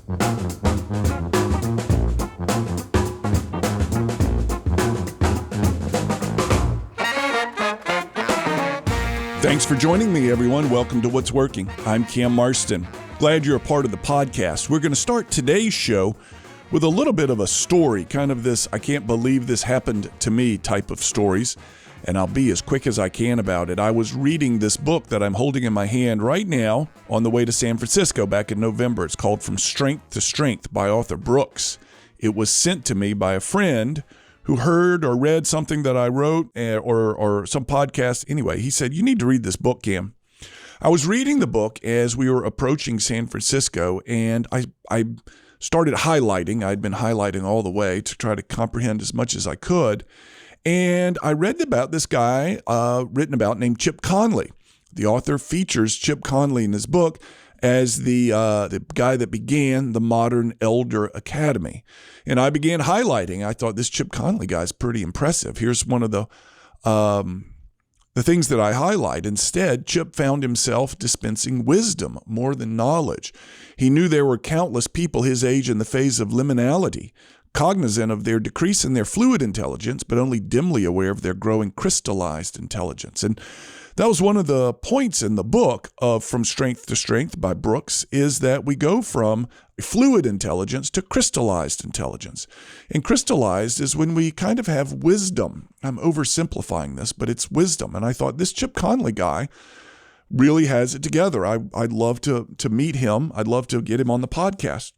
Thanks for joining me, everyone. Welcome to What's Working. I'm Cam Marston. Glad you're a part of the podcast. We're going to start today's show with a little bit of a story, kind of this I can't believe this happened to me type of stories, and I'll be as quick as I can about it. I was reading this book that I'm holding in my hand right now on the way to San Francisco back in November. It's called From Strength to Strength by Arthur Brooks. It was sent to me by a friend who heard or read something that I wrote or some podcast. Anyway, he said, you need to read this book, Cam. I was reading the book as we were approaching San Francisco, and I started highlighting. I'd been highlighting all the way to try to comprehend as much as I could. And I read about this guy written about named Chip Conley. The author features Chip Conley in his book as the guy that began the modern Elder Academy. And I began highlighting. I thought this Chip Conley guy is pretty impressive. Here's one of the things that I highlight. Instead, Chip found himself dispensing wisdom more than knowledge. He knew there were countless people his age in the phase of liminality, cognizant of their decrease in their fluid intelligence, but only dimly aware of their growing crystallized intelligence. And that was one of the points in the book of From Strength to Strength by Brooks, is that we go from fluid intelligence to crystallized intelligence. And crystallized is when we kind of have wisdom. I'm oversimplifying this, but it's wisdom. And I thought this Chip Conley guy really has it together. I'd love to meet him. I'd love to get him on the podcast.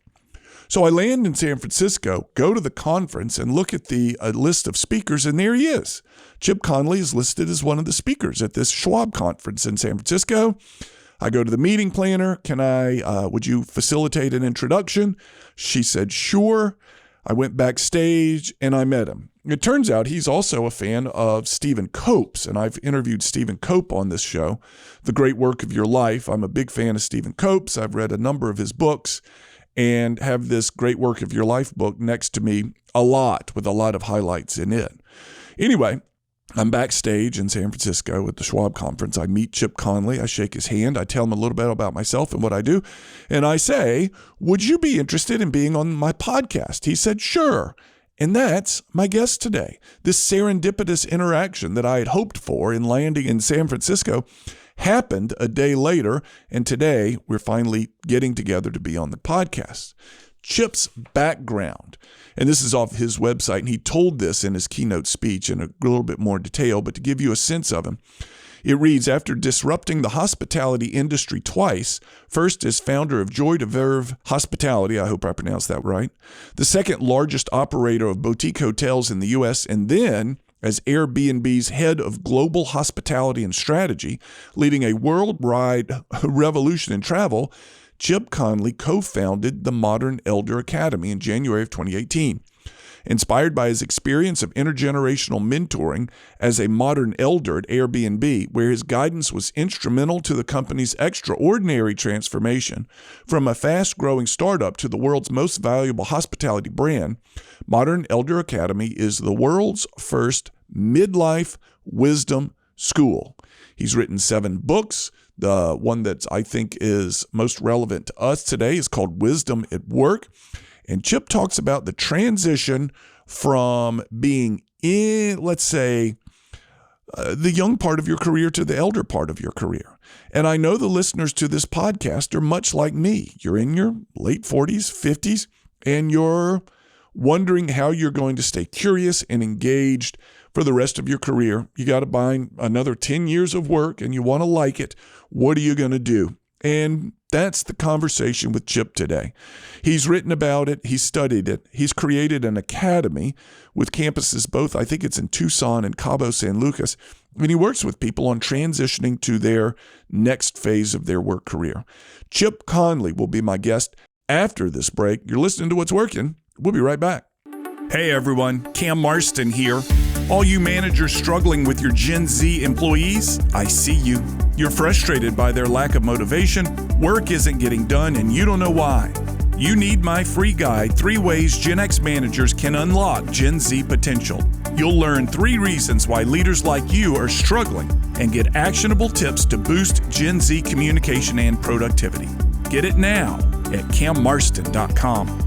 So I land in San Francisco, go to the conference, and look at the list of speakers, and there he is. Chip Conley is listed as one of the speakers at this Schwab conference in San Francisco. I go to the meeting planner. Would you facilitate an introduction? She said, sure. I went backstage and I met him. It turns out he's also a fan of Stephen Cope's, and I've interviewed Stephen Cope on this show, The Great Work of Your Life. I'm a big fan of Stephen Cope's. I've read a number of his books and have this Great Work of Your Life book next to me a lot, with a lot of highlights in it. Anyway, I'm backstage in San Francisco at the Schwab conference. I meet Chip Conley. I shake his hand. I tell him a little bit about myself and what I do. And I say, would you be interested in being on my podcast? He said, sure. And that's my guest today. This serendipitous interaction that I had hoped for in landing in San Francisco happened a day later, and today we're finally getting together to be on the podcast. Chip's background, and this is off his website, and he told this in his keynote speech in a little bit more detail, but to give you a sense of him, it reads, after disrupting the hospitality industry twice, first as founder of Joy de Verve Hospitality, I hope I pronounced that right, the second largest operator of boutique hotels in the U.S., and then as Airbnb's head of global hospitality and strategy, leading a worldwide revolution in travel, Chip Conley co-founded the Modern Elder Academy in January of 2018. Inspired by his experience of intergenerational mentoring as a modern elder at Airbnb, where his guidance was instrumental to the company's extraordinary transformation from a fast-growing startup to the world's most valuable hospitality brand, Modern Elder Academy is the world's first midlife wisdom school. He's written 7 books. The one that I think is most relevant to us today is called Wisdom at Work. And Chip talks about the transition from being in, let's say, the young part of your career to the elder part of your career. And I know the listeners to this podcast are much like me. You're in your late 40s, 50s, and you're wondering how you're going to stay curious and engaged for the rest of your career. You got to bind another 10 years of work and you want to like it. What are you going to do? And that's the conversation with Chip today. He's written about it. He's studied it. He's created an academy with campuses both, I think it's in Tucson and Cabo San Lucas. And he works with people on transitioning to their next phase of their work career. Chip Conley will be my guest after this break. You're listening to What's Working. We'll be right back. Hey everyone, Cam Marston here. All you managers struggling with your Gen Z employees, I see you. You're frustrated by their lack of motivation, work isn't getting done, and you don't know why. You need my free guide, 3 Ways Gen X Managers Can Unlock Gen Z Potential. You'll learn 3 reasons why leaders like you are struggling and get actionable tips to boost Gen Z communication and productivity. Get it now at cammarston.com.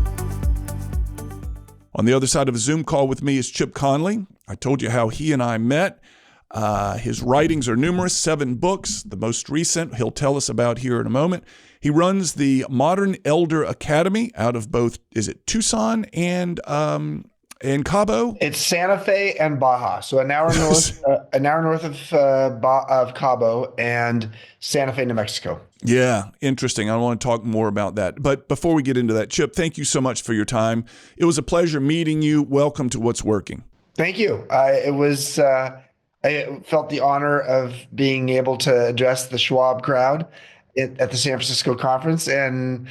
On the other side of a Zoom call with me is Chip Conley. I told you how he and I met. His writings are numerous, 7 books. The most recent he'll tell us about here in a moment. He runs the Modern Elder Academy out of both, is it Tucson and Cabo? It's Santa Fe and Baja, so an hour north of Cabo and Santa Fe, New Mexico. Yeah, interesting. I want to talk more about that. But before we get into that, Chip, thank you so much for your time. It was a pleasure meeting you. Welcome to What's Working. Thank you. I felt the honor of being able to address the Schwab crowd at the San Francisco conference, and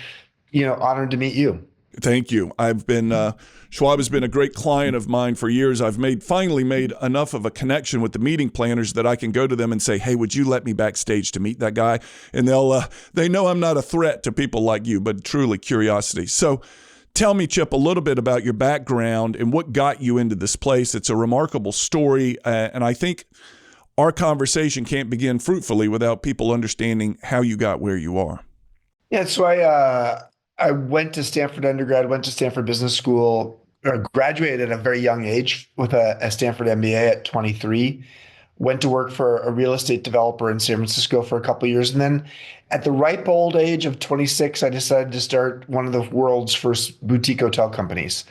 honored to meet you. Thank you. Schwab has been a great client of mine for years. I've finally made enough of a connection with the meeting planners that I can go to them and say, hey, would you let me backstage to meet that guy? And they know I'm not a threat to people like you, but truly curiosity. So tell me, Chip, a little bit about your background and what got you into this place. It's a remarkable story, and I think our conversation can't begin fruitfully without people understanding how you got where you are. Yeah, so I went to Stanford undergrad, went to Stanford Business School, graduated at a very young age with a Stanford MBA at 23, went to work for a real estate developer in San Francisco for a couple of years. And then at the ripe old age of 26, I decided to start one of the world's first boutique hotel companies.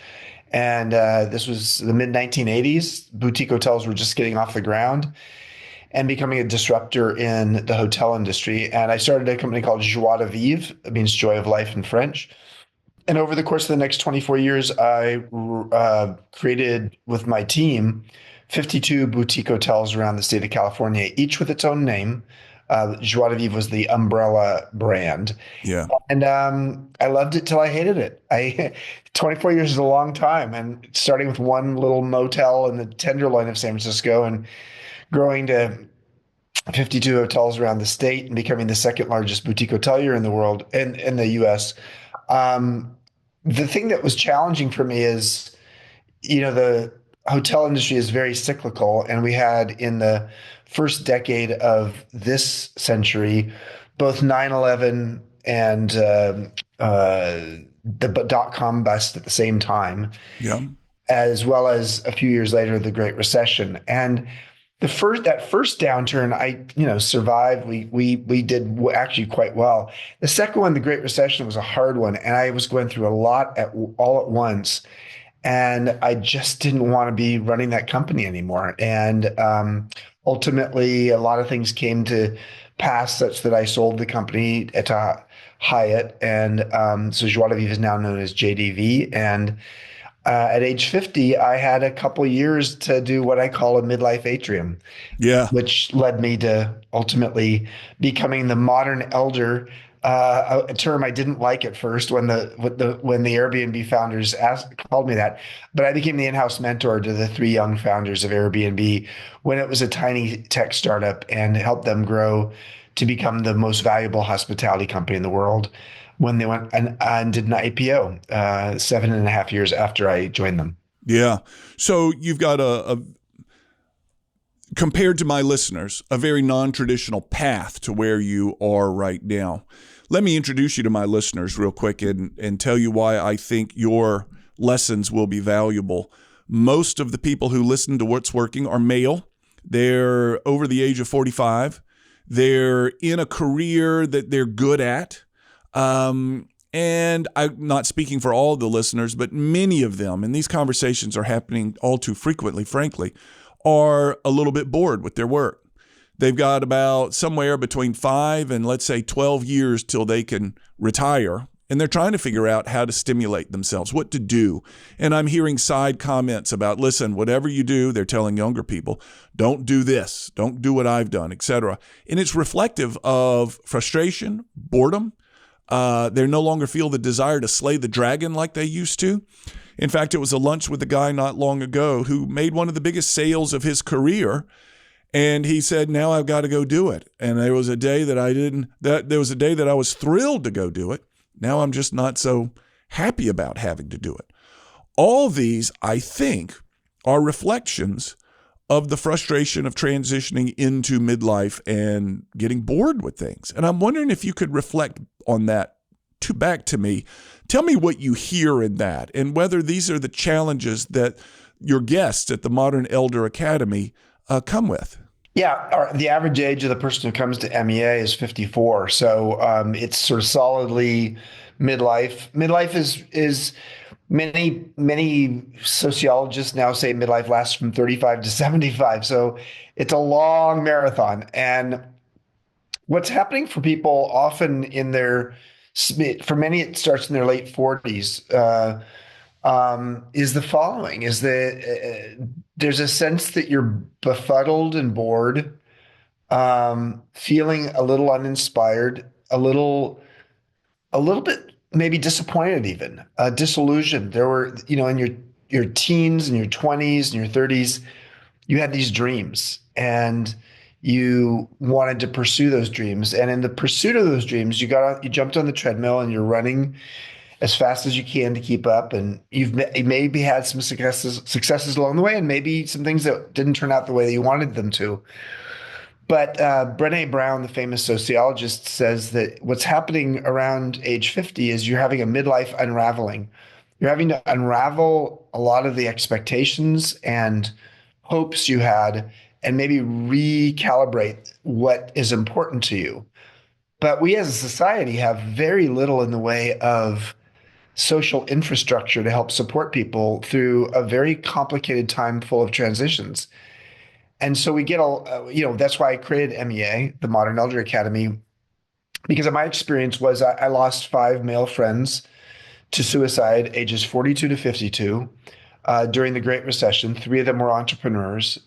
And this was the mid-1980s. Boutique hotels were just getting off the ground and becoming a disruptor in the hotel industry. And I started a company called Joie de Vivre. It means joy of life in French. And over the course of the next 24 years, I created with my team 52 boutique hotels around the state of California, each with its own name. Joie de Vivre was the umbrella brand. Yeah. And I loved it till I hated it. 24 years is a long time. And starting with one little motel in the Tenderloin of San Francisco and growing to 52 hotels around the state and becoming the second largest boutique hotelier in the world, in the U.S. The thing that was challenging for me is, the hotel industry is very cyclical, and we had in the first decade of this century, both 9/11 and the .com bust at the same time, Yeah. as well as a few years later, the Great Recession. And that first downturn, I survived. We did actually quite well. The second one, the Great Recession, was a hard one, and I was going through a lot all at once, and I just didn't want to be running that company anymore. And ultimately, a lot of things came to pass such that I sold the company to Hyatt, and so Joie de Vivre is now known as JDV. And at age 50, I had a couple years to do what I call a midlife atrium, which led me to ultimately becoming the modern elder, a term I didn't like at first when the Airbnb founders called me that. But I became the in-house mentor to the 3 young founders of Airbnb when it was a tiny tech startup, and helped them grow to become the most valuable hospitality company in the world when they went and did an IPO 7.5 years after I joined them. Yeah. So you've got compared to my listeners, a very non-traditional path to where you are right now. Let me introduce you to my listeners real quick and tell you why I think your lessons will be valuable. Most of the people who listen to What's Working are male. They're over the age of 45. They're in a career that they're good at. And I'm not speaking for all the listeners, but many of them, and these conversations are happening all too frequently, frankly, are a little bit bored with their work. They've got about somewhere between 5 and let's say 12 years till they can retire. And they're trying to figure out how to stimulate themselves, what to do. And I'm hearing side comments about, listen, whatever you do, they're telling younger people, don't do this, don't do what I've done, etc. And it's reflective of frustration, boredom. They no longer feel the desire to slay the dragon like they used to. In fact, it was a lunch with a guy not long ago who made one of the biggest sales of his career. And he said, now I've got to go do it. And there was a day that I was thrilled to go do it. Now I'm just not so happy about having to do it. All these, I think, are reflections of the frustration of transitioning into midlife and getting bored with things. And I'm wondering if you could reflect on that back to me. Tell me what you hear in that and whether these are the challenges that your guests at the Modern Elder Academy come with. Yeah, the average age of the person who comes to MEA is 54, so it's sort of solidly midlife. Midlife is many sociologists now say midlife lasts from 35 to 75, so it's a long marathon. And what's happening for people often for many it starts in their late 40s. Is the following: is that there's a sense that you're befuddled and bored, feeling a little uninspired, a little bit maybe disappointed, even disillusioned. There were, in your teens and your 20s and your 30s, you had these dreams and you wanted to pursue those dreams. And in the pursuit of those dreams, you jumped on the treadmill and you're running as fast as you can to keep up. And you've maybe had some successes along the way, and maybe some things that didn't turn out the way that you wanted them to. But Brené Brown, the famous sociologist, says that what's happening around age 50 is you're having a midlife unraveling. You're having to unravel a lot of the expectations and hopes you had and maybe recalibrate what is important to you. But we as a society have very little in the way of social infrastructure to help support people through a very complicated time full of transitions. And so we get that's why I created MEA, the Modern Elder Academy, because my experience was I lost 5 male friends to suicide, ages 42 to 52, during the Great Recession. 3 of them were entrepreneurs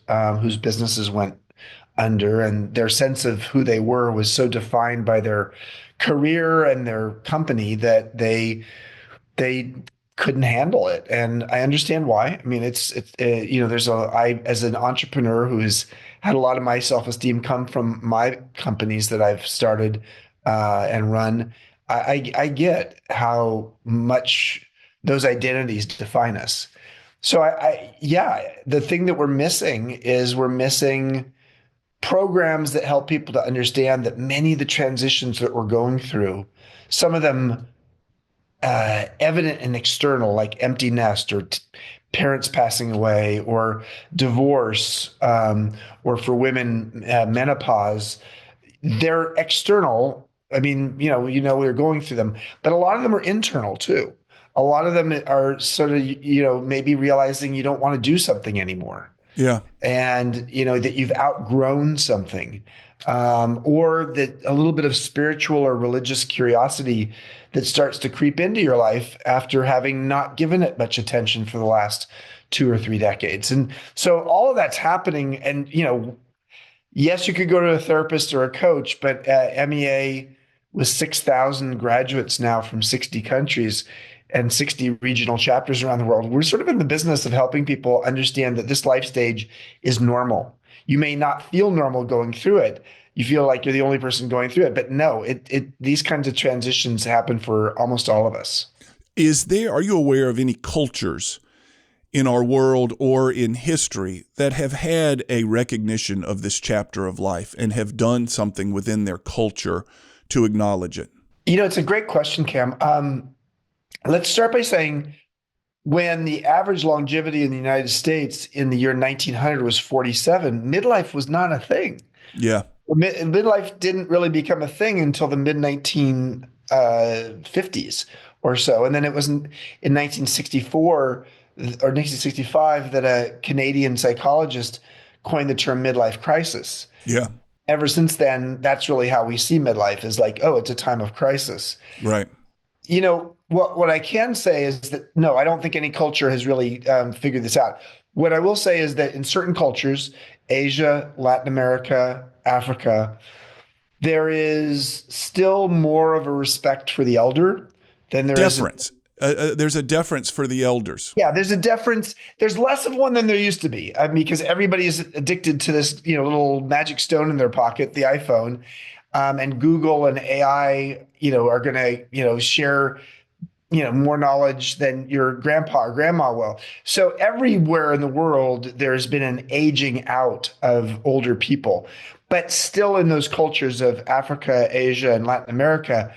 whose businesses went under, and their sense of who they were was so defined by their career and their company that they couldn't handle it. And I understand why. I mean, I, as an entrepreneur who has had a lot of my self-esteem come from my companies that I've started and run, I get how much those identities define us. So the thing that we're missing is we're missing programs that help people to understand that many of the transitions that we're going through, some of them evident and external, like empty nest or parents passing away or divorce, or for women, menopause, they're external. I mean, we're going through them, but a lot of them are internal too. A lot of them are sort of, maybe realizing you don't want to do something anymore. Yeah. And, that you've outgrown something, or that a little bit of spiritual or religious curiosity that starts to creep into your life after having not given it much attention for the last 2 or 3 decades. And so all of that's happening. And, yes, you could go to a therapist or a coach, but MEA with 6,000 graduates now from 60 countries and 60 regional chapters around the world, we're sort of in the business of helping people understand that this life stage is normal. You may not feel normal going through it. You feel like you're the only person going through it, but no, these kinds of transitions happen for almost all of us. Are you aware of any cultures in our world or in history that have had a recognition of this chapter of life and have done something within their culture to acknowledge it? It's a great question, Cam. Let's start by saying when the average longevity in the United States in the year 1900 was 47, midlife was not a thing. Yeah. Midlife didn't really become a thing until the mid 1950s or so. And then it was in 1964 or 1965 that a Canadian psychologist coined the term midlife crisis. Yeah. Ever since then, that's really how we see midlife, is like, oh, it's a time of crisis. Right. What I can say is that, no, I don't think any culture has really figured this out. What I will say is that in certain cultures, Asia, Latin America, Africa, there is still more of a respect for the elder than there is. Deference. There's a deference for the elders. Yeah, there's a deference. There's less of one than there used to be. I mean, because everybody is addicted to this, little magic stone in their pocket, the iPhone, and Google and AI, are going to, share, more knowledge than your grandpa or grandma will. So everywhere in the world, there's been an aging out of older people. But still in those cultures of Africa, Asia, and Latin America,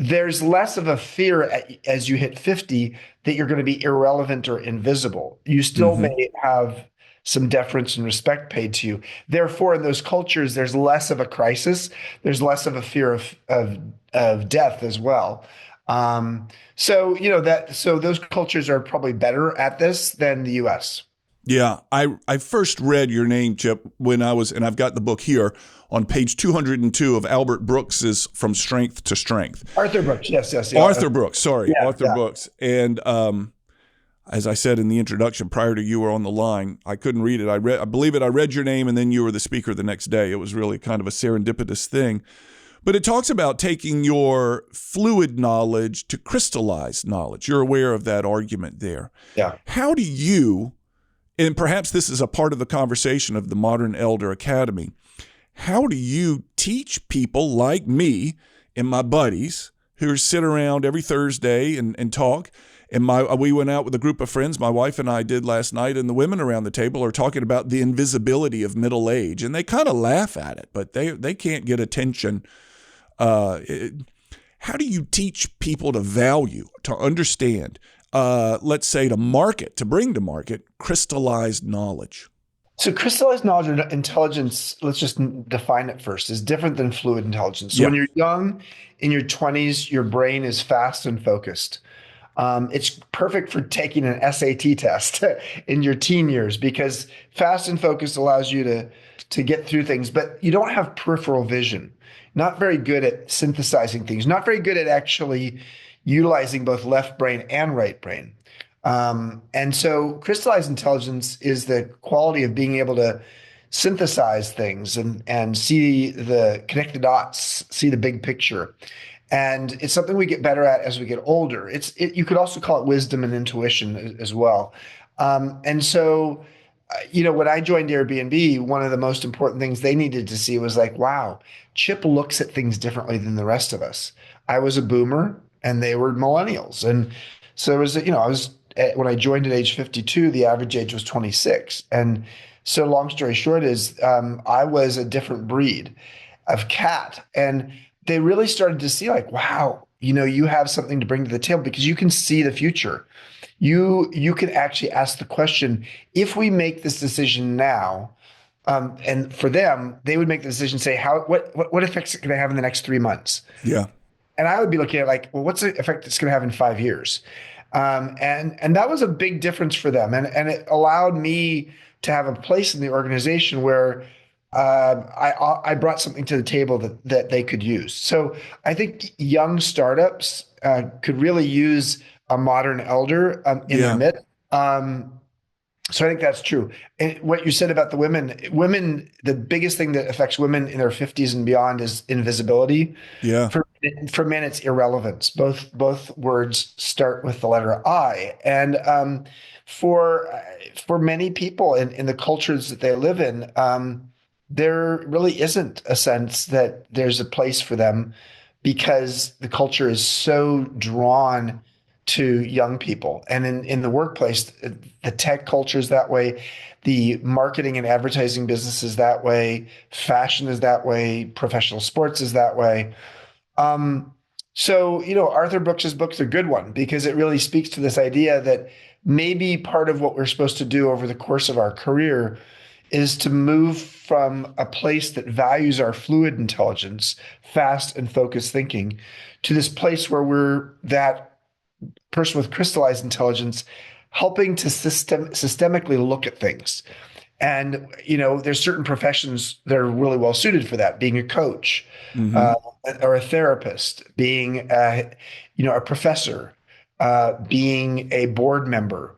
there's less of a fear as you hit 50 that you're going to be irrelevant or invisible. You still Hmm. may have some deference and respect paid to you. Therefore, in those cultures, there's less of a crisis. There's less of a fear of death as well. So those cultures are probably better at this than the U.S. Yeah, I first read your name, Chip, when I was, and I've got the book here on page 202 of Albert Brooks's From Strength to Strength. Arthur Brooks, yes, yeah, Arthur Brooks, sorry, yeah, Arthur yeah. Brooks. And as I said in the introduction, prior to you were on the line, I couldn't read it. I believe it. I read your name, and then you were the speaker the next day. It was really kind of a serendipitous thing. But it talks about taking your fluid knowledge to crystallized knowledge. You're aware of that argument there. Yeah. How do you, and perhaps this is a part of the conversation of the Modern Elder Academy, how do you teach people like me and my buddies who sit around every Thursday and talk? And we went out with a group of friends, my wife and I did last night, and the women around the table are talking about the invisibility of middle age. And they kind of laugh at it, but they can't get attention. How do you teach people to value, to understand, let's say to bring to market crystallized knowledge? So crystallized knowledge or intelligence, let's just define it first, is different than fluid intelligence. So Yeah. when you're young, in your 20s, your brain is fast and focused. It's perfect for taking an SAT test in your teen years because fast and focused allows you to get through things, but you don't have peripheral vision. Not very good at synthesizing things, not very good at actually utilizing both left brain and right brain. And so crystallized intelligence is the quality of being able to synthesize things and see the connect the dots, see the big picture. And it's something we get better at as we get older. You could also call it wisdom and intuition as well. And so, when I joined Airbnb, one of the most important things they needed to see was like, wow, Chip looks at things differently than the rest of us. I was a boomer and they were millennials. And so when I joined at age 52, the average age was 26. And so long story short is I was a different breed of cat. And they really started to see like, wow, you have something to bring to the table because you can see the future. You can actually ask the question, if we make this decision now, and for them, they would make the decision, say, what effects can I have in the next 3 months? Yeah. And I would be looking at like, well, what's the effect it's going to have in 5 years? And that was a big difference for them. And it allowed me to have a place in the organization where I brought something to the table that they could use. So I think young startups could really use a modern elder in their midst. So I think that's true. And what you said about the women, the biggest thing that affects women in their 50s and beyond is invisibility. Yeah. For men, it's irrelevance. Both words start with the letter I. And for many people in the cultures that they live in, there really isn't a sense that there's a place for them because the culture is so drawn to young people. And in the workplace, the tech culture is that way. The marketing and advertising business is that way. Fashion is that way. Professional sports is that way. So, Arthur Brooks's book's a good one because it really speaks to this idea that maybe part of what we're supposed to do over the course of our career is to move from a place that values our fluid intelligence, fast and focused thinking, to this place where we're that person with crystallized intelligence, helping to systemically look at things. And, there's certain professions that are really well suited for that, being a coach, or a therapist, being, a professor, being a board member,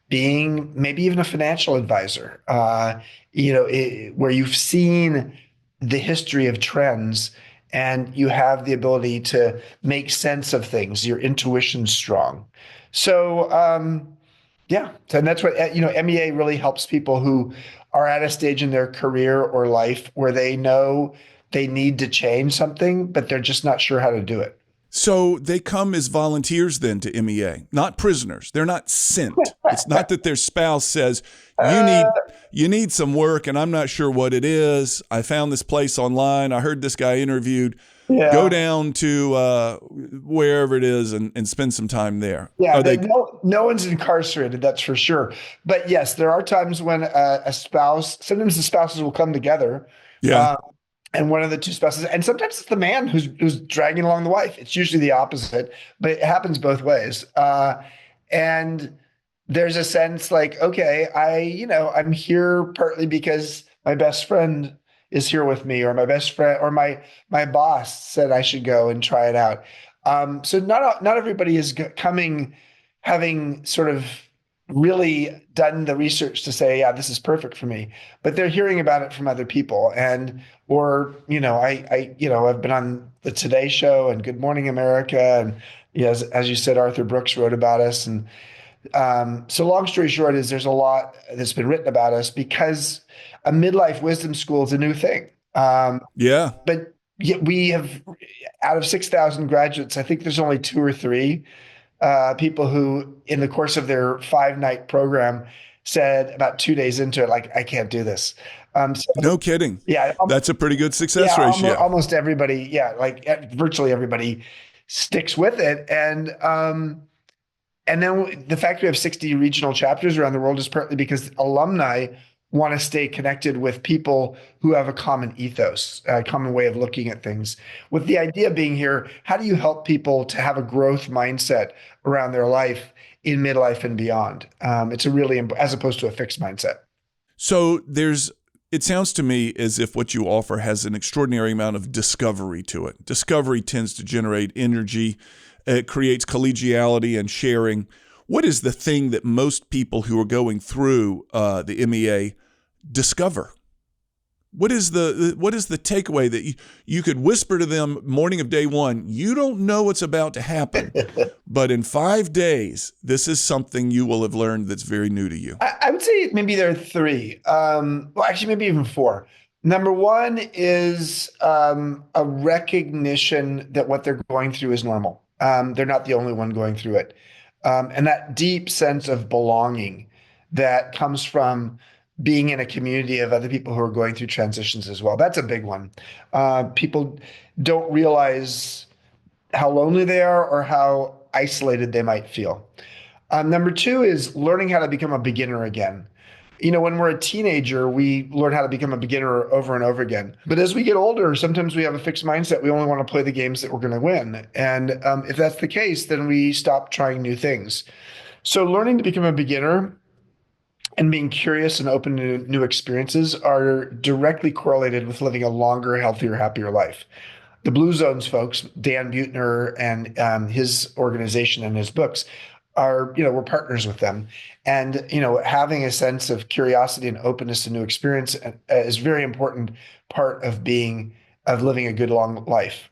being maybe even a financial advisor, where you've seen the history of trends and you have the ability to make sense of things. Your intuition's strong. So, yeah, and that's what, MEA really helps people who are at a stage in their career or life where they know they need to change something, but they're just not sure how to do it. So they come as volunteers then to MEA, not prisoners. They're not sent. It's not that their spouse says, you need some work and I'm not sure what it is. I found this place online. I heard this guy interviewed. Go Yeah. down to wherever it is and spend some time there. Yeah, Are they? no one's incarcerated, that's for sure. But yes, there are times when a spouse, sometimes the spouses will come together, Yeah. uh, and one of the two spouses, and sometimes it's the man who's dragging along the wife. It's usually the opposite, but it happens both ways. And there's a sense like, okay, I'm here partly because my best friend is here with me, or my best friend, or my boss said I should go and try it out. So not everybody is coming having sort of really done the research to say, yeah, this is perfect for me, but they're hearing about it from other people. And or I've been on the Today Show and Good Morning America, and as you said, Arthur Brooks wrote about us. And so long story short is there's a lot that's been written about us because a midlife wisdom school is a new thing. Yeah. But yet we have, out of 6,000 graduates, I think there's only two or three people who, in the course of their 5-night program, said about 2 days into it, like, I can't do this. So No kidding. yeah, That's a pretty good yeah, success ratio. almost everybody, yeah, like virtually everybody sticks with it. And then the fact we have 60 regional chapters around the world is partly because alumni want to stay connected with people who have a common ethos, a common way of looking at things. With the idea being here, how do you help people to have a growth mindset around their life in midlife and beyond? It's a really, as opposed to a fixed mindset. So it sounds to me as if what you offer has an extraordinary amount of discovery to it. Discovery tends to generate energy. It creates collegiality and sharing. What is the thing that most people who are going through the MEA discover? What is the takeaway that you could whisper to them morning of day one? You don't know what's about to happen, but in 5 days, this is something you will have learned that's very new to you. I would say maybe there are three. Well, actually, maybe even four. Number one is a recognition that what they're going through is normal. They're not the only one going through it. And that deep sense of belonging that comes from being in a community of other people who are going through transitions as well. That's a big one. People don't realize how lonely they are or how isolated they might feel. Number two is learning how to become a beginner again. When we're a teenager, we learn how to become a beginner over and over again. But as we get older, sometimes we have a fixed mindset. We only want to play the games that we're going to win. And if that's the case, then we stop trying new things. So learning to become a beginner and being curious and open to new experiences are directly correlated with living a longer, healthier, happier life. The Blue Zones folks, Dan Buettner and his organization and his books we're partners with them. And, having a sense of curiosity and openness to new experience is a very important part of living a good long life.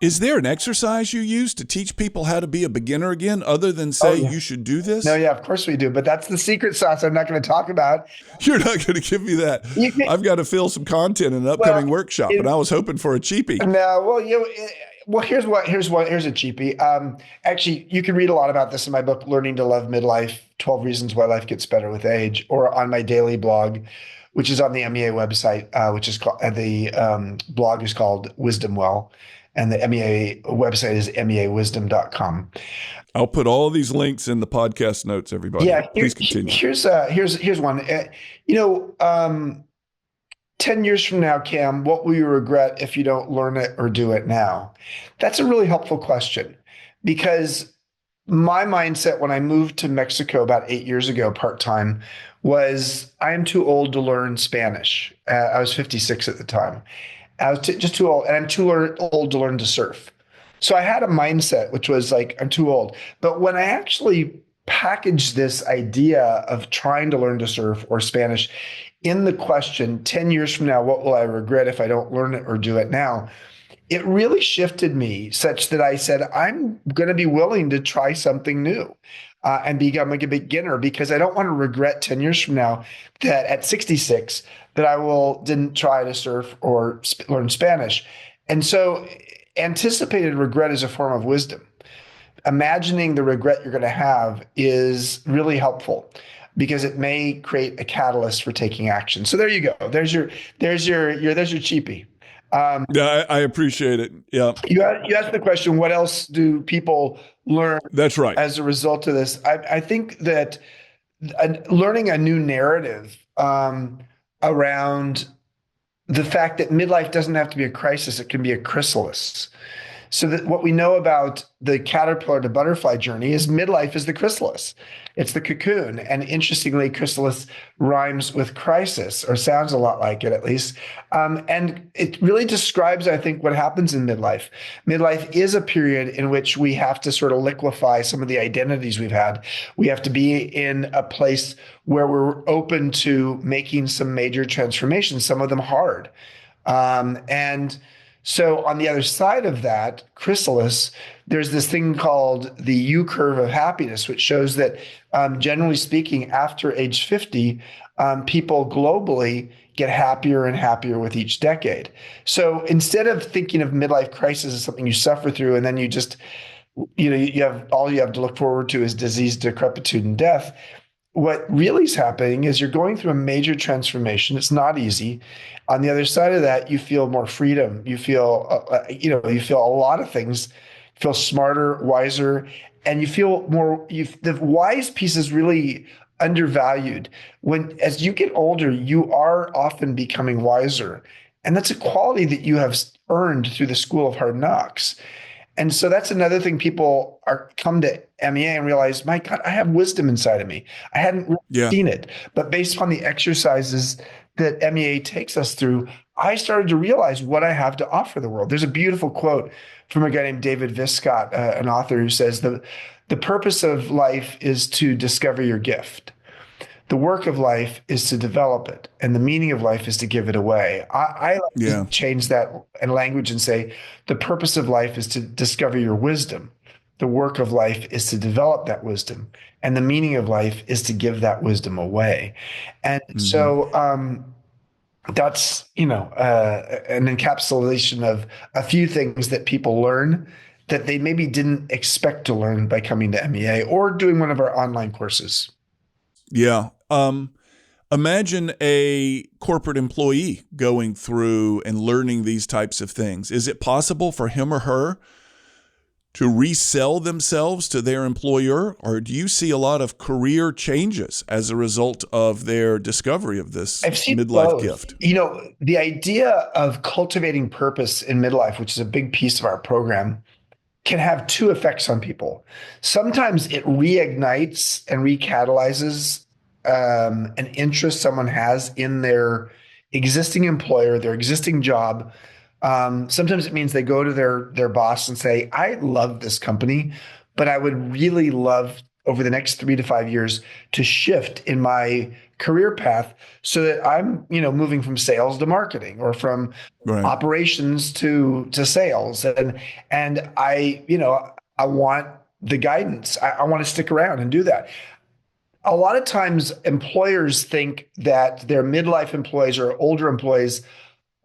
Is there an exercise you use to teach people how to be a beginner again, other than Oh, say yeah. you should do No, this? yeah, of course we do. But that's the secret sauce I'm not going to talk about. You're not going to give me that. You can, I've got to fill some content in an well, upcoming workshop, and I was hoping for a cheapie. No, well, here's a cheapie. Actually, you can read a lot about this in my book, Learning to Love Midlife: 12 Reasons Why Life Gets Better with Age, or on my daily blog, which is on the MEA website, which is called the blog is called Wisdom Well, and the MEA website is meawisdom.com. I'll put all these links in the podcast notes, everybody. Yeah, Please continue. Here's one. 10 years from now, Cam, what will you regret if you don't learn it or do it now? That's a really helpful question, because my mindset when I moved to Mexico about 8 years ago, part-time, was I am too old to learn Spanish. I was 56 at the time. I was just too old, and I'm too old to learn to surf. So I had a mindset which was like, I'm too old. But when I actually packaged this idea of trying to learn to surf or Spanish in the question, 10 years from now, what will I regret if I don't learn it or do it now? It really shifted me such that I said, I'm going to be willing to try something new and become like a beginner, because I don't want to regret 10 years from now that at 66 that didn't try to surf or learn Spanish. And so anticipated regret is a form of wisdom. Imagining the regret you're going to have is really helpful, because it may create a catalyst for taking action. So there you go. There's your cheapie. Yeah, I appreciate it. Yeah, You asked the question, what else do people learn that's right. as a result of this? I think that learning a new narrative around the fact that midlife doesn't have to be a crisis, it can be a chrysalis. So that what we know about the caterpillar to butterfly journey is midlife is the chrysalis. It's the cocoon. And interestingly, chrysalis rhymes with crisis, or sounds a lot like it at least. And it really describes, I think, what happens in midlife. Midlife is a period in which we have to sort of liquefy some of the identities we've had. We have to be in a place where we're open to making some major transformations, some of them hard. And so on the other side of that chrysalis, there's this thing called the U curve of happiness, which shows that generally speaking, after age 50, people globally get happier and happier with each decade. So instead of thinking of midlife crisis as something you suffer through and then you just, you have all you have to look forward to is disease, decrepitude, and death. What really is happening is you're going through a major transformation. It's not easy. On the other side of that, you feel more freedom. You feel, you feel a lot of things. You feel smarter, wiser, and you feel more. The wise piece is really undervalued. As you get older, you are often becoming wiser, and that's a quality that you have earned through the school of hard knocks. And so that's another thing people come to MEA and realize, my God, I have wisdom inside of me. I hadn't really seen it. But based upon the exercises that MEA takes us through, I started to realize what I have to offer the world. There's a beautiful quote from a guy named David Viscott, an author, who says, the purpose of life is to discover your gift. The work of life is to develop it, and the meaning of life is to give it away. I like to change that in language and say the purpose of life is to discover your wisdom. The work of life is to develop that wisdom, and the meaning of life is to give that wisdom away. And so that's an encapsulation of a few things that people learn that they maybe didn't expect to learn by coming to MEA or doing one of our online courses. Yeah. Imagine a corporate employee going through and learning these types of things. Is it possible for him or her to resell themselves to their employer, or do you see a lot of career changes as a result of their discovery of this midlife gift? The idea of cultivating purpose in midlife, which is a big piece of our program, can have two effects on people. Sometimes it reignites and recatalyzes an interest someone has in their existing employer, their existing job. Sometimes it means they go to their boss and say, I love this company, but I would really love over the next 3 to 5 years to shift in my career path so that I'm, moving from sales to marketing or from operations to sales. And I want the guidance. I want to stick around and do that. A lot of times employers think that their midlife employees or older employees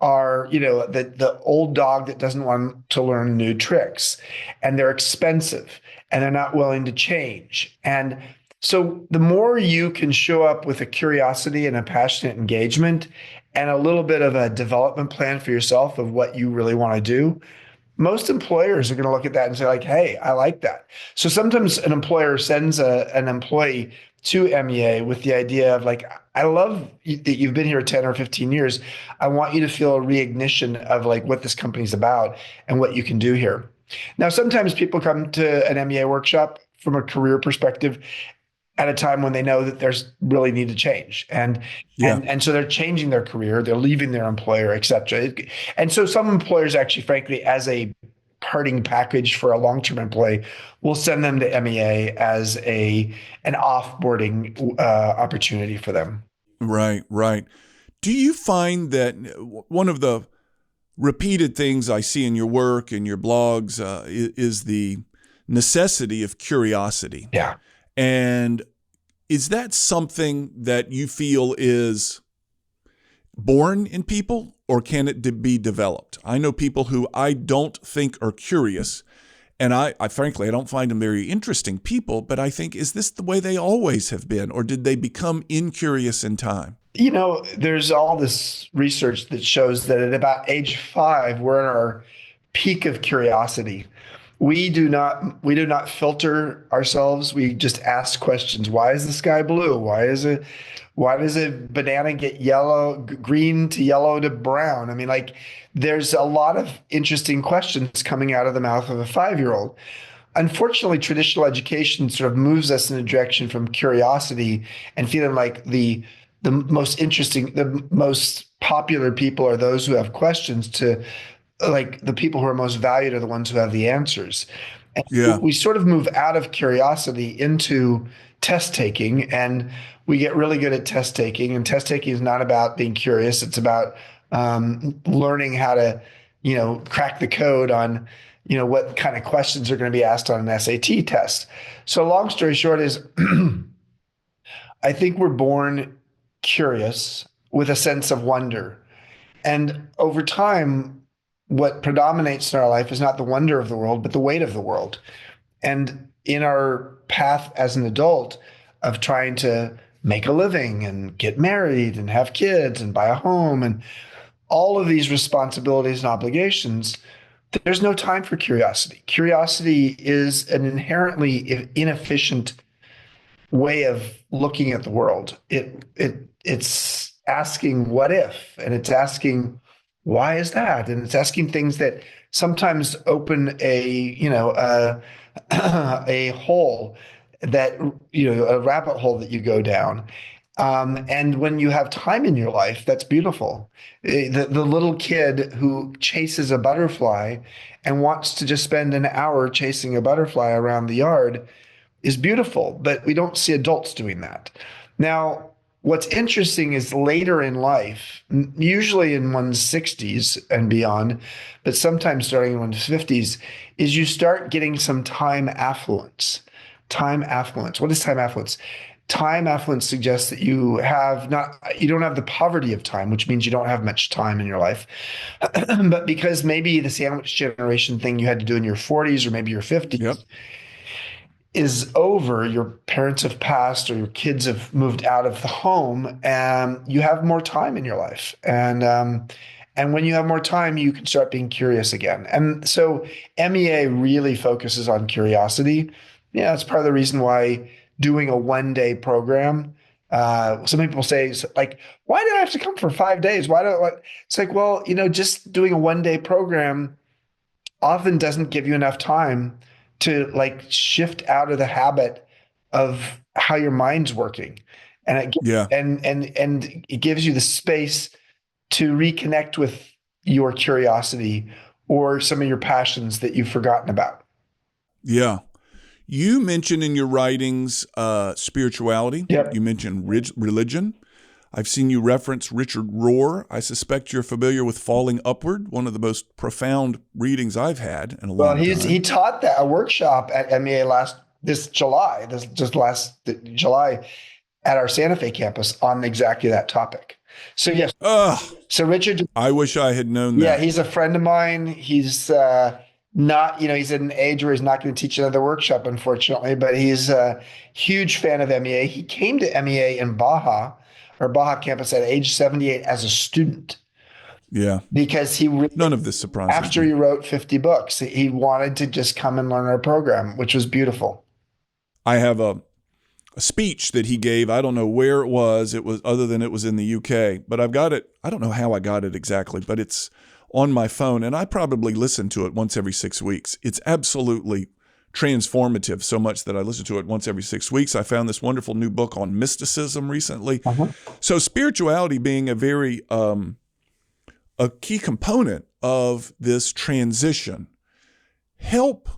are, the old dog that doesn't want to learn new tricks, and they're expensive and they're not willing to change. And so the more you can show up with a curiosity and a passionate engagement and a little bit of a development plan for yourself of what you really want to do, most employers are going to look at that and say like, hey, I like that. So sometimes an employer sends an employee to MEA with the idea of like, I love that you've been here 10 or 15 years. I want you to feel a reignition of like what this company's about and what you can do here. Now, sometimes people come to an MEA workshop from a career perspective at a time when they know that there's really need to change. And so they're changing their career, they're leaving their employer, et cetera. And so some employers actually, frankly, as a parting package for a long-term employee, will send them to MEA as an offboarding opportunity for them. Right. Do you find that one of the repeated things I see in your work and your blogs is the necessity of curiosity? Yeah. And is that something that you feel is born in people, or can it be developed? I know people who I don't think are curious, and I frankly, I don't find them very interesting people, but I think, is this the way they always have been, or did they become incurious in time? There's all this research that shows that at about age 5, we're in our peak of curiosity. We do not filter ourselves. We just ask questions. Why is the sky blue? Why does a banana get green to yellow to brown? I mean, like, there's a lot of interesting questions coming out of the mouth of a 5-year-old. Unfortunately, traditional education sort of moves us in a direction from curiosity and feeling like the most interesting, the most popular people are those who have questions, to like the people who are most valued are the ones who have the answers. And Yeah. we sort of move out of curiosity into test taking, and we get really good at test taking. And test taking is not about being curious; it's about learning how to, crack the code on, what kind of questions are going to be asked on an SAT test. So, long story short is, I think we're born curious with a sense of wonder. And over time, what predominates in our life is not the wonder of the world, but the weight of the world. And in our path as an adult of trying to make a living and get married and have kids and buy a home and all of these responsibilities and obligations, there's no time for curiosity. Curiosity is an inherently inefficient way of looking at the world. It's asking what if, and it's asking why is that, and it's asking things that sometimes open a hole that a rabbit hole that you go down. And when you have time in your life, that's beautiful. The little kid who chases a butterfly and wants to just spend an hour chasing a butterfly around the yard is beautiful, but we don't see adults doing that. Now, what's interesting is later in life, usually in one's 60s and beyond, but sometimes starting in one's 50s, is you start getting some time affluence. Time affluence. What is time affluence? Time affluence suggests that you don't have the poverty of time, which means you don't have much time in your life. But because maybe the sandwich generation thing you had to do in your 40s or maybe your 50s Yep. is over, your parents have passed or your kids have moved out of the home, and you have more time in your life. And when you have more time, you can start being curious again. And so MEA really focuses on curiosity. Yeah, that's part of the reason why doing a 1 day program. Some people say, like, why did I have to come for 5 days? Why don't like? It's like, well, just doing a 1 day program often doesn't give you enough time to like shift out of the habit of how your mind's working, and Yeah. it gives you the space to reconnect with your curiosity or some of your passions that you've forgotten about. Yeah. You mention in your writings spirituality. Yep. You mention religion. I've seen you reference Richard Rohr. I suspect you're familiar with Falling Upward, one of the most profound readings I've had in a Well, long he time. taught that a workshop at MEA this just last July at our Santa Fe campus on exactly that topic. So yes, Ugh, so Richard, I wish I had known yeah, that. he's a friend of mine. He's not, he's at an age where he's not going to teach another workshop, unfortunately, but he's a huge fan of MEA. He came to MEA in Baja campus at age 78 as a student Yeah. because None of this surprises after me. he wrote 50 books, he wanted to just come and learn our program, which was beautiful. I have a speech that he gave. I don't know where it was. It was other than it was in the UK, but I've got it. I don't know how I got it exactly, but it's on my phone and I probably listen to it once every 6 weeks. It's absolutely transformative, so much that I listen to it once every 6 weeks. I found this wonderful new book on mysticism recently. Uh-huh. So spirituality being a key component of this transition. Help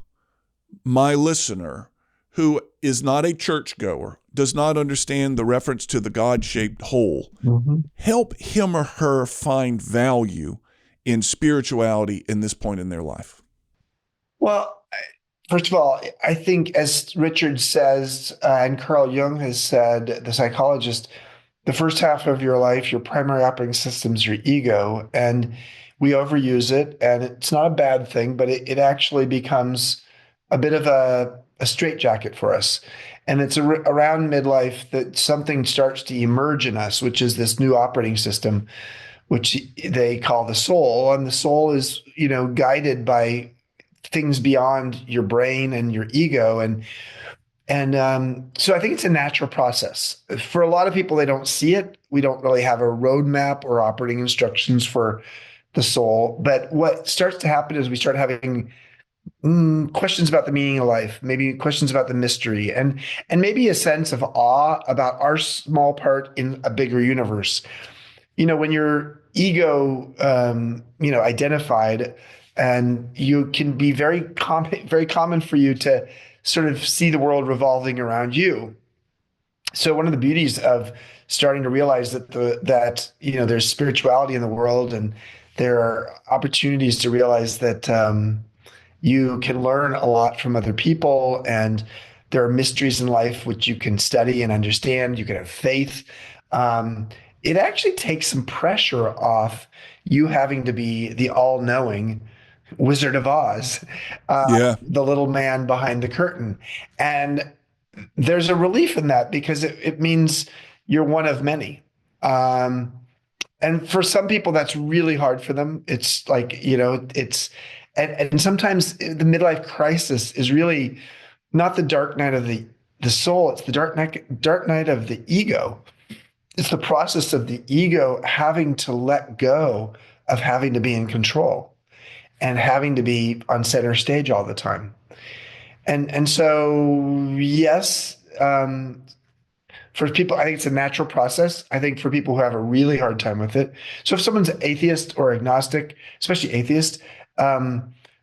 my listener who is not a churchgoer, does not understand the reference to the God-shaped hole. Mhm. Help him or her find value in spirituality in this point in their life. Well, first of all, I think, as Richard says, and Carl Jung has said, the psychologist, the first half of your life, your primary operating system is your ego, and we overuse it. And it's not a bad thing, but it actually becomes a bit of a straitjacket for us. And it's around midlife that something starts to emerge in us, which is this new operating system, which they call the soul. And the soul is, guided by things beyond your brain and your ego. So I think it's a natural process. For a lot of people, they don't see it. We don't really have a roadmap or operating instructions for the soul. But what starts to happen is we start having questions about the meaning of life, maybe questions about the mystery, and maybe a sense of awe about our small part in a bigger universe. When your ego, identified, and you can be very common for you to sort of see the world revolving around you. So one of the beauties of starting to realize that there's spirituality in the world, and there are opportunities to realize that you can learn a lot from other people, and there are mysteries in life which you can study and understand. You can have faith. It actually takes some pressure off you having to be the all-knowing Wizard of Oz, Yeah. the little man behind the curtain. And there's a relief in that because it means you're one of many. And for some people, that's really hard for them. It's like, and sometimes the midlife crisis is really not the dark night of the soul. It's the dark night of the ego. It's the process of the ego having to let go of having to be in control and having to be on center stage all the time. And so, yes, for people, I think it's a natural process. I think for people who have a really hard time with it. So if someone's atheist or agnostic, especially atheist,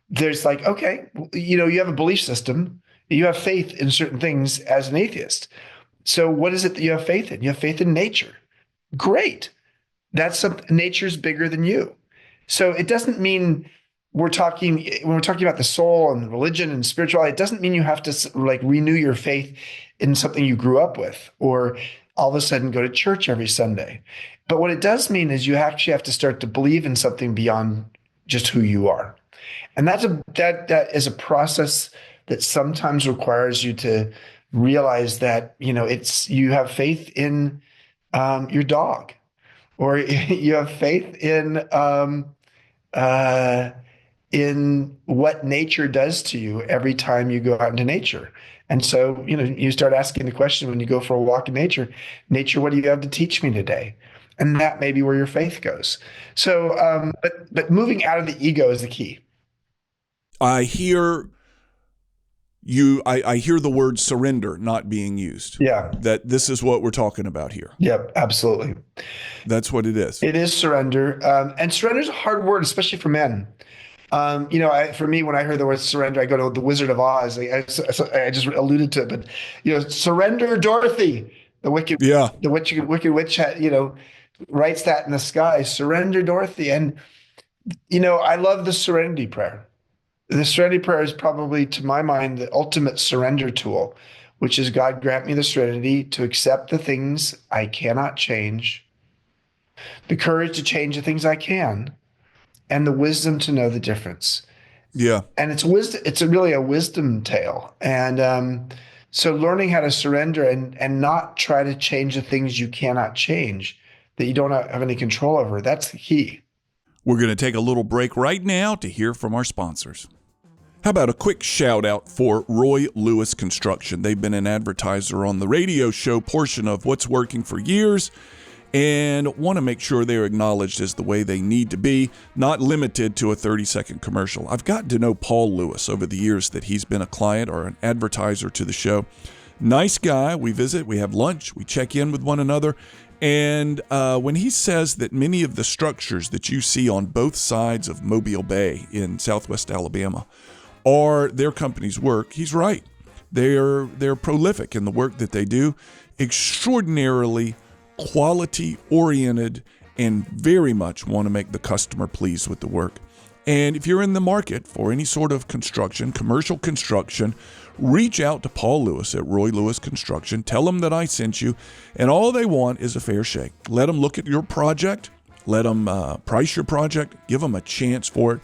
there's like, okay, you have a belief system. You have faith in certain things as an atheist. So what is it that you have faith in? You have faith in nature. Great. Nature's bigger than you. So it doesn't mean when we're talking about the soul and religion and spirituality, it doesn't mean you have to like renew your faith in something you grew up with or all of a sudden go to church every Sunday. But what it does mean is you actually have to start to believe in something beyond just who you are. And that is a process that sometimes requires you to realize that, you have faith in your dog, or you have faith in what nature does to you every time you go out into nature. And so, you start asking the question when you go for a walk in nature, what do you have to teach me today? And that may be where your faith goes. So, but moving out of the ego is the key. I hear the word surrender not being used. Yeah. That this is what we're talking about here. Yep, absolutely. That's what it is. It is surrender. And surrender is a hard word, especially for men. For me, when I heard the word surrender, I go to the Wizard of Oz. I just alluded to it, but surrender, Dorothy. The wicked witch, writes that in the sky. Surrender, Dorothy. And I love the serenity prayer. The serenity prayer is probably, to my mind, the ultimate surrender tool, which is God grant me the serenity to accept the things I cannot change, the courage to change the things I can, and the wisdom to know the difference. Yeah. And it's wisdom. It's really a wisdom tale. And so learning how to surrender and not try to change the things you cannot change, that you don't have any control over, that's the key. We're going to take a little break right now to hear from our sponsors. How about a quick shout out for Roy Lewis Construction? They've been an advertiser on the radio show portion of What's Working for years, and want to make sure they're acknowledged as the way they need to be, not limited to a 30-second commercial. I've gotten to know Paul Lewis over the years that he's been a client or an advertiser to the show. Nice guy. We visit, we have lunch, we check in with one another. And when he says that many of the structures that you see on both sides of Mobile Bay in southwest Alabama are their company's work, he's right. They're prolific in the work that they do, extraordinarily quality-oriented, and very much want to make the customer pleased with the work. And if you're in the market for any sort of construction, commercial construction, reach out to Paul Lewis at Roy Lewis Construction. Tell them that I sent you, and all they want is a fair shake. Let them look at your project. Let them price your project. Give them a chance for it.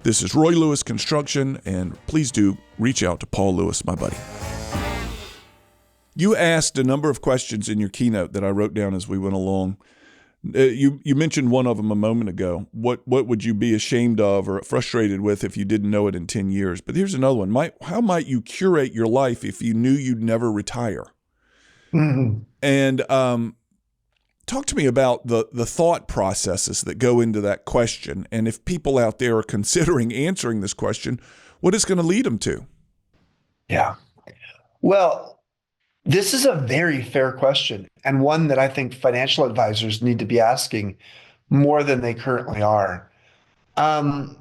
This is Roy Lewis Construction, and please do reach out to Paul Lewis, my buddy. You asked a number of questions in your keynote that I wrote down as we went along. You mentioned one of them a moment ago. What would you be ashamed of or frustrated with if you didn't know it in 10 years? But here's another one. How might you curate your life if you knew you'd never retire? Mhm. And talk to me about the thought processes that go into that question. And if people out there are considering answering this question, what it's going to lead them to. Yeah. Well, this is a very fair question, and one that I think financial advisors need to be asking more than they currently are. Um,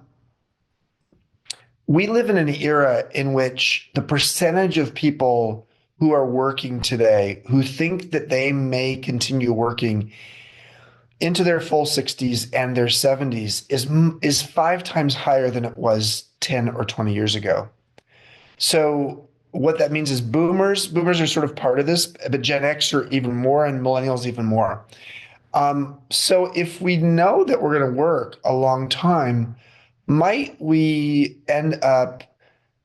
we live in an era in which the percentage of people who are working today who think that they may continue working into their full 60s and their 70s is 5 times higher than it was 10 or 20 years ago. So what that means is boomers are sort of part of this, but Gen X are even more and millennials even more. So if we know that we're going to work a long time, might we end up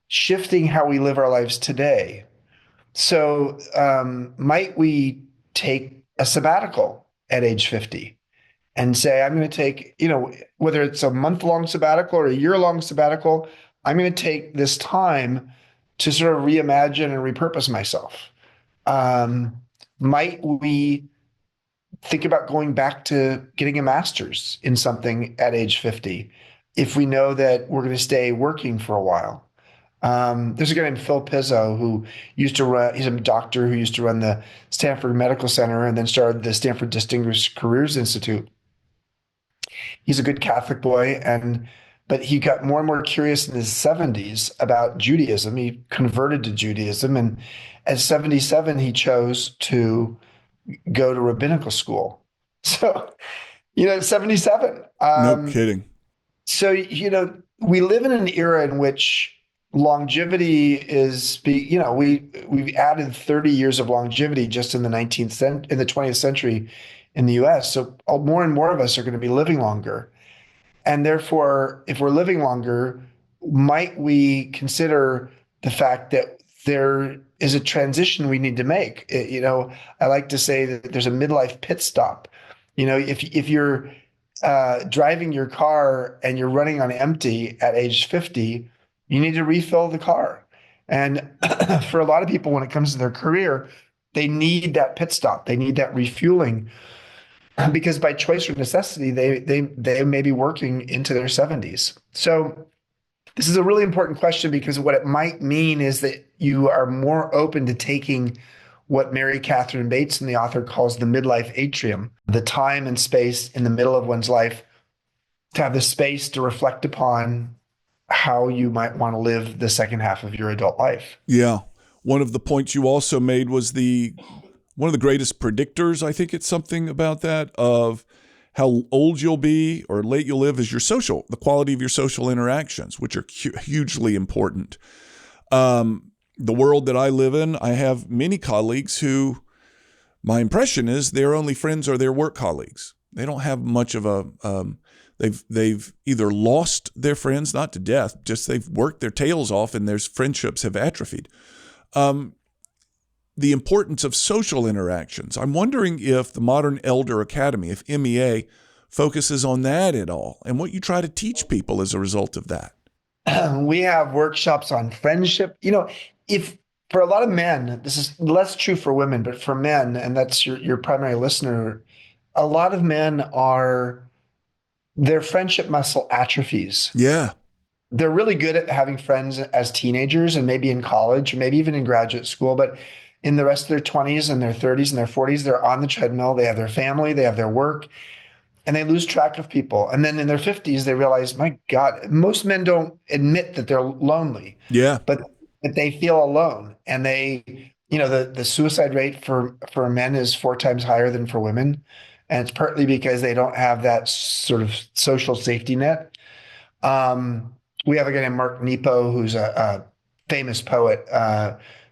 shifting how we live our lives today? So might we take a sabbatical at age 50 and say, I'm going to take, whether it's a month-long sabbatical or a year-long sabbatical, I'm going to take this time to sort of reimagine and repurpose myself. Might we think about going back to getting a master's in something at age 50 if we know that we're going to stay working for a while? There's a guy named Phil Pizzo who used to run, he's a doctor who used to run the Stanford Medical Center and then started the Stanford Distinguished Careers Institute. He's a good Catholic boy, but he got more and more curious in his 70s about Judaism. He converted to Judaism, and at 77, he chose to go to rabbinical school. So, 77. No kidding. So, we live in an era in which longevity we've added 30 years of longevity just in the 20th century in the US. So more and more of us are going to be living longer. And therefore, if we're living longer, might we consider the fact that there is a transition we need to make? I like to say that there's a midlife pit stop. If you're driving your car and you're running on empty at age 50, you need to refill the car. And for a lot of people, when it comes to their career, they need that pit stop. They need that refueling because by choice or necessity, they may be working into their 70s. So this is a really important question because what it might mean is that you are more open to taking what Mary Catherine Bateson, the author, calls the midlife atrium, the time and space in the middle of one's life to have the space to reflect upon how you might want to live the second half of your adult life. Yeah. One of the points you also made was one of the greatest predictors, I think it's something about that, of how old you'll be or late you'll live is the quality of your social interactions, which are hugely important. The world that I live in, I have many colleagues who, my impression is their only friends are their work colleagues. They don't have much of they've either lost their friends, not to death, just they've worked their tails off and their friendships have atrophied. The importance of social interactions. I'm wondering if the Modern Elder Academy, if MEA, focuses on that at all and what you try to teach people as a result of that. We have workshops on friendship. If for a lot of men, this is less true for women, but for men, and that's your primary listener, a lot of men their friendship muscle atrophies. Yeah. They're really good at having friends as teenagers and maybe in college or maybe even in graduate school, but in the rest of their 20s and their 30s and their 40s, they're on the treadmill. They have their family, they have their work, and they lose track of people. And then in their 50s, they realize, my God, most men don't admit that they're lonely. Yeah. But they feel alone. And the suicide rate for men is 4 times higher than for women. And it's partly because they don't have that sort of social safety net. We have a guy named Mark Nepo, who's a famous poet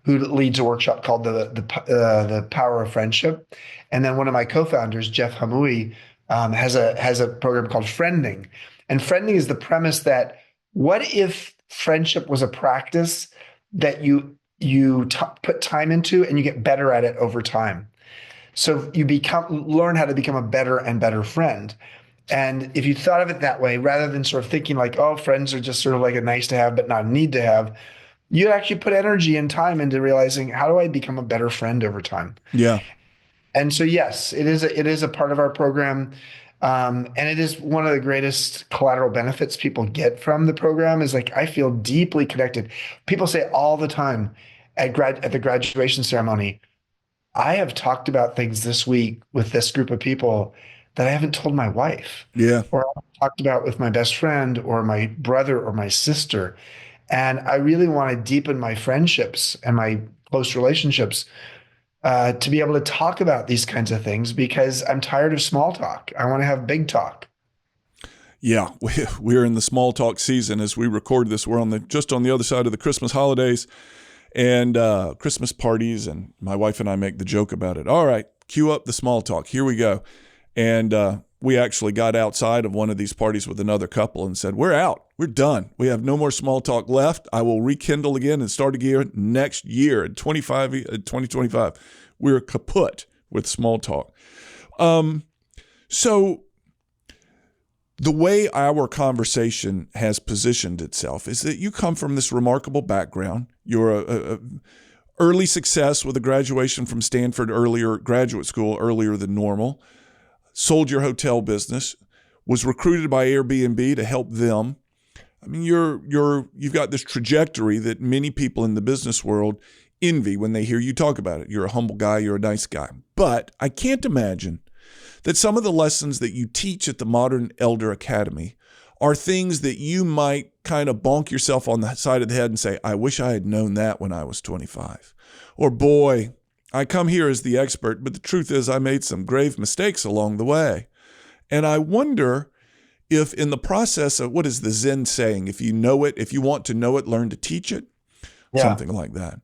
who leads a workshop called the Power of Friendship. And then one of my co-founders, Jeff Hamui, has a program called Friending. And Friending is the premise that what if friendship was a practice that you you put time into and you get better at it over time. So you learn how to become a better and better friend. And if you thought of it that way, rather than sort of thinking like, oh, friends are just sort of like a nice to have, but not a need to have, you actually put energy and time into realizing, how do I become a better friend over time? Yeah. And so, yes, it is a part of our program. And it is one of the greatest collateral benefits people get from the program is like, I feel deeply connected. People say all the time at the graduation ceremony, I have talked about things this week with this group of people that I haven't told my wife, Yeah. or I've talked about with my best friend or my brother or my sister. And I really want to deepen my friendships and my close relationships to be able to talk about these kinds of things because I'm tired of small talk. I want to have big talk. Yeah, we're in the small talk season as we record this. We're just on the other side of the Christmas holidays and Christmas parties, and my wife and I make the joke about it. All right, cue up the small talk. Here we go. And we actually got outside of one of these parties with another couple and said, we're out. We're done. We have no more small talk left. I will rekindle again and start again next year in 2025. We're kaput with small talk. So the way our conversation has positioned itself is that you come from this remarkable background. You're a early success with a graduation from Stanford graduate school earlier than normal. Sold your hotel business, was recruited by Airbnb to help them. I mean, you've got this trajectory that many people in the business world envy when they hear you talk about it. You're a humble guy, you're a nice guy. But I can't imagine that some of the lessons that you teach at the Modern Elder Academy are things that you might kind of bonk yourself on the side of the head and say, I wish I had known that when I was 25. Or boy, I come here as the expert, but the truth is I made some grave mistakes along the way. And I wonder if in the process of, what is the Zen saying? If you know it, if you want to know it, learn to teach it, Yeah. something like that.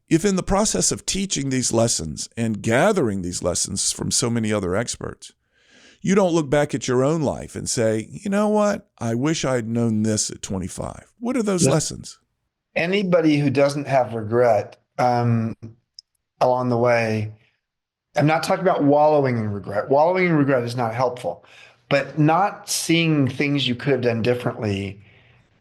If in the process of teaching these lessons and gathering these lessons from so many other experts, you don't look back at your own life and say, you know what? I wish I had known this at 25. What are those Just lessons? anybody who doesn't have regret along the way, I'm not talking about wallowing in regret. Wallowing in regret is not helpful, but not seeing things you could have done differently,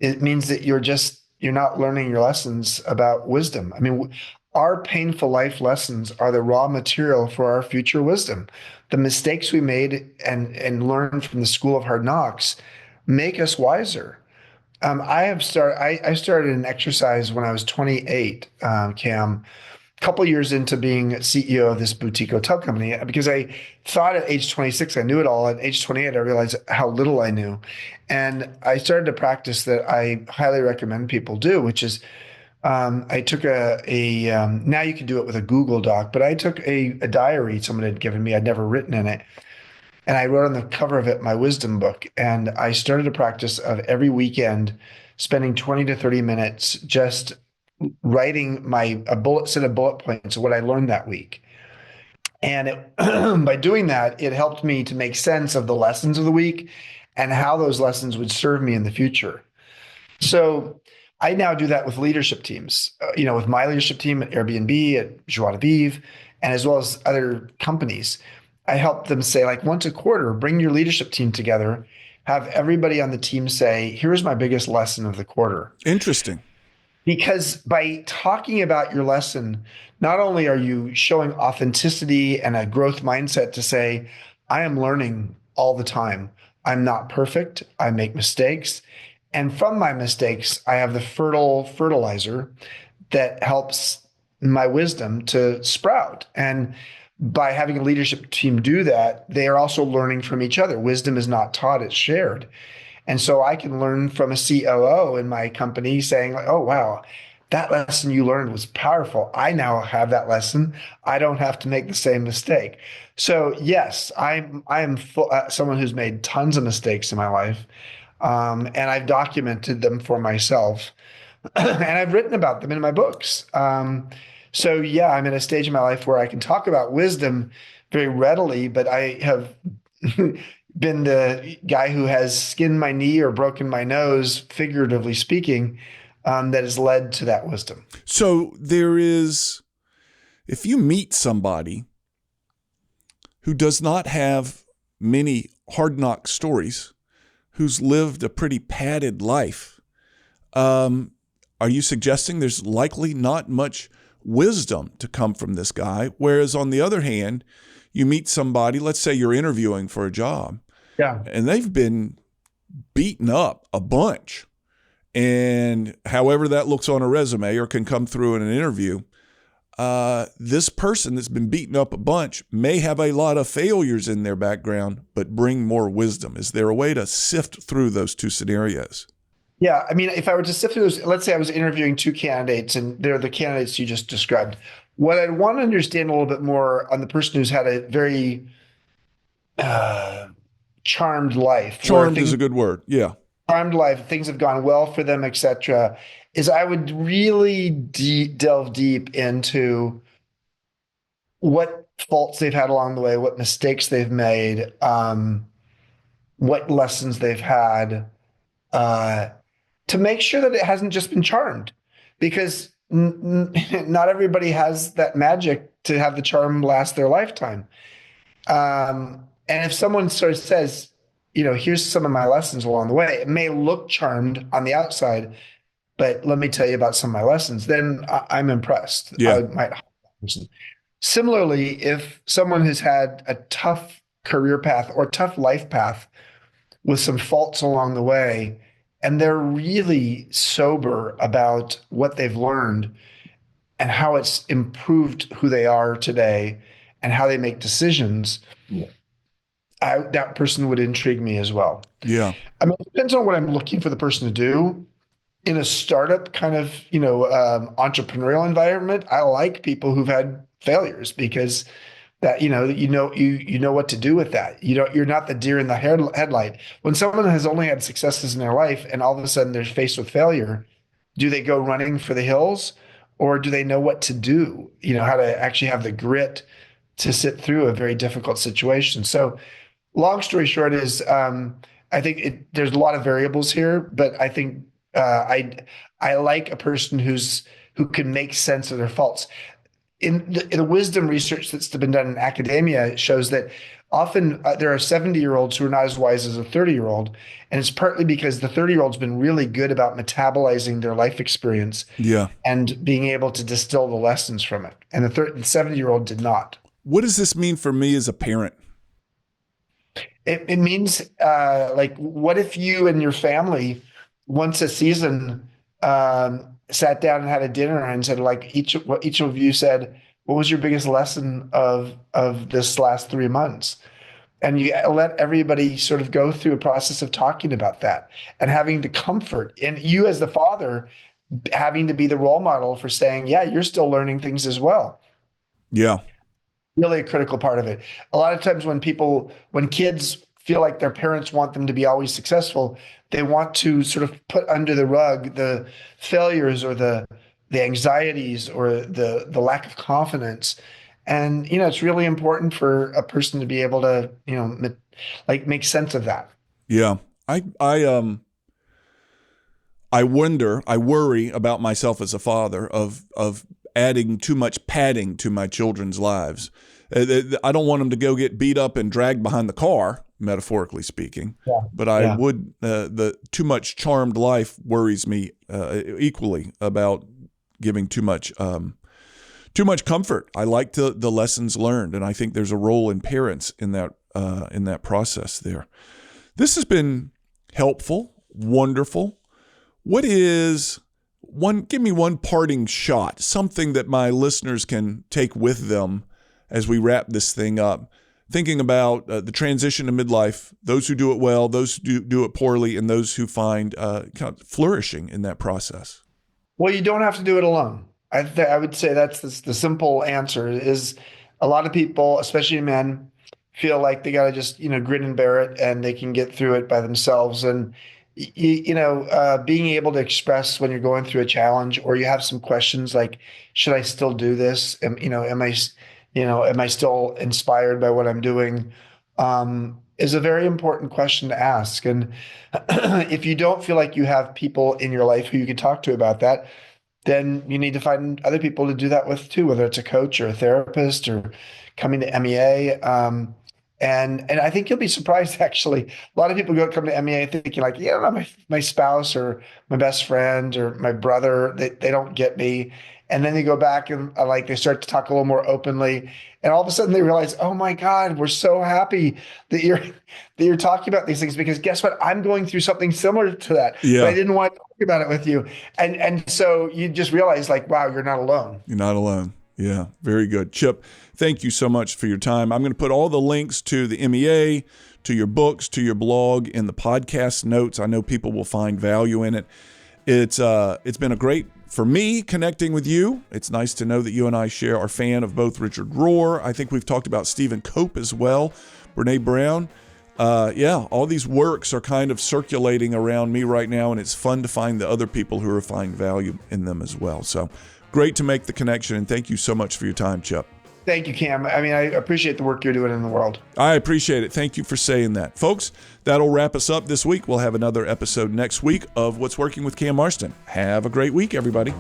it means that you're not learning your lessons about wisdom. I mean, our painful life lessons are the raw material for our future wisdom. The mistakes we made and learned from the school of hard knocks make us wiser. I started an exercise when I was 28, Cam, a couple years into being CEO of this boutique hotel company, because I thought at age 26 I knew it all. At age 28, I realized how little I knew. And I started a practice that I highly recommend people do, which is I took now you can do it with a Google Doc, but I took a diary someone had given me. I'd never written in it. And I wrote on the cover of it my wisdom book. And I started a practice of every weekend spending 20 to 30 minutes just writing a bullet set of bullet points of what I learned that week. And by doing that, it helped me to make sense of the lessons of the week and how those lessons would serve me in the future. So I now do that with leadership teams, with my leadership team at Airbnb, at Joie de Vivre, and as well as other companies. I help them say, like, once a quarter, bring your leadership team together, have everybody on the team say, here's my biggest lesson of the quarter. Interesting. Because by talking about your lesson, not only are you showing authenticity and a growth mindset to say, I am learning all the time. I'm not perfect. I make mistakes. And from my mistakes, I have the fertilizer that helps my wisdom to sprout. And by having a leadership team do that, they are also learning from each other. Wisdom is not taught, it's shared. And so I can learn from a COO in my company saying, like, oh, wow, that lesson you learned was powerful. I now have that lesson. I don't have to make the same mistake. So yes, I am someone who's made tons of mistakes in my life, and I've documented them for myself, and I've written about them in my books. So yeah, I'm in a stage in my life where I can talk about wisdom very readily, but I have been the guy who has skinned my knee or broken my nose, figuratively speaking, that has led to that wisdom. So there is, if you meet somebody who does not have many hard knock stories, who's lived a pretty padded life, are you suggesting there's likely not much wisdom to come from this guy? Whereas on the other hand, you meet somebody, let's say you're interviewing for a job, Yeah. and they've been beaten up a bunch. And however that looks on a resume or can come through in an interview, this person that's been beaten up a bunch may have a lot of failures in their background, but bring more wisdom. Is there a way to sift through those two scenarios? Yeah. I mean, if I were to sift through those, let's say I was interviewing two candidates and they're the candidates you just described. What I'd want to understand a little bit more on the person who's had a very uh, charmed life, where Charmed is things a good word. Yeah. charmed life, things have gone well for them, etc., is I would really delve deep into what faults they've had along the way, what mistakes they've made, what lessons they've had, uh, to make sure that it hasn't just been charmed, because not everybody has that magic to have the charm last their lifetime. And if someone sort of says, here's some of my lessons along the way, it may look charmed on the outside, but let me tell you about some of my lessons, then I'm impressed. Yeah. Might hire that person. Similarly, if someone has had a tough career path or tough life path with some faults along the way, and they're really sober about what they've learned and how it's improved who they are today and how they make decisions, that person would intrigue me as well. Yeah. I mean, it depends on what I'm looking for the person to do. In a startup kind of, entrepreneurial environment, I like people who've had failures, because that you know what to do with that. You're not the deer in the headlight. When someone has only had successes in their life and all of a sudden they're faced with failure, do they go running for the hills, or do they know what to do? How to actually have the grit to sit through a very difficult situation. So long story short is, I think there's a lot of variables here, but I think I like a person who can make sense of their faults. In the wisdom research that's been done in academia shows that often there are 70-year-olds who are not as wise as a 30-year-old, and it's partly because the 30-year-old's been really good about metabolizing their life experience Yeah. and being able to distill the lessons from it, and the 70-year-old did not. What does this mean for me as a parent? It means, like, what if you and your family once a season sat down and had a dinner and said, like, each of you said, what was your biggest lesson of this last 3 months? And you let everybody sort of go through a process of talking about that and having the comfort, and you as the father having to be the role model for saying, yeah, you're still learning things as well. Yeah. Really a critical part of it. A lot of times when kids feel like their parents want them to be always successful, they want to sort of put under the rug the failures or the anxieties or the lack of confidence. And it's really important for a person to be able to, like, make sense of that. Yeah. I wonder, I worry about myself as a father of adding too much padding to my children's lives. I don't want them to go get beat up and dragged behind the car, metaphorically speaking. Yeah. But I Yeah. would, the too much charmed life worries me equally about giving too much comfort. I like the lessons learned, and I think there's a role in parents in that process there. This has been helpful, wonderful. What is give me one parting shot, something that my listeners can take with them as we wrap this thing up, thinking about the transition to midlife, those who do it well, those who do it poorly, and those who find kind of flourishing in that process. Well, you don't have to do it alone. I would say that's the simple answer is, a lot of people, especially men, feel like they got to just, grin and bear it and they can get through it by themselves. And, being able to express when you're going through a challenge or you have some questions like, should I still do this? Am I still inspired by what I'm doing? is a very important question to ask. And if you don't feel like you have people in your life who you can talk to about that, then you need to find other people to do that with too, whether it's a coach or a therapist or coming to MEA. And I think you'll be surprised, actually. A lot of people come to MEA thinking like, yeah, my spouse or my best friend or my brother, they don't get me. And then they go back and like they start to talk a little more openly. And all of a sudden they realize, oh my God, we're so happy that you're talking about these things, because guess what? I'm going through something similar to that. Yeah. But I didn't want to talk about it with you. And so you just realize like, wow, you're not alone. You're not alone. Yeah, very good. Chip, thank you so much for your time. I'm going to put all the links to the MEA, to your books, to your blog in the podcast notes. I know people will find value in it. It's been a great, for me, connecting with you. It's nice to know that you and I are fan of both Richard Rohr. I think we've talked about Stephen Cope as well, Brene Brown. All these works are kind of circulating around me right now, and it's fun to find the other people who are finding value in them as well. So great to make the connection, and thank you so much for your time, Chip. Thank you, Cam. I mean, I appreciate the work you're doing in the world. I appreciate it. Thank you for saying that. Folks, that'll wrap us up this week. We'll have another episode next week of What's Working with Cam Marston. Have a great week, everybody.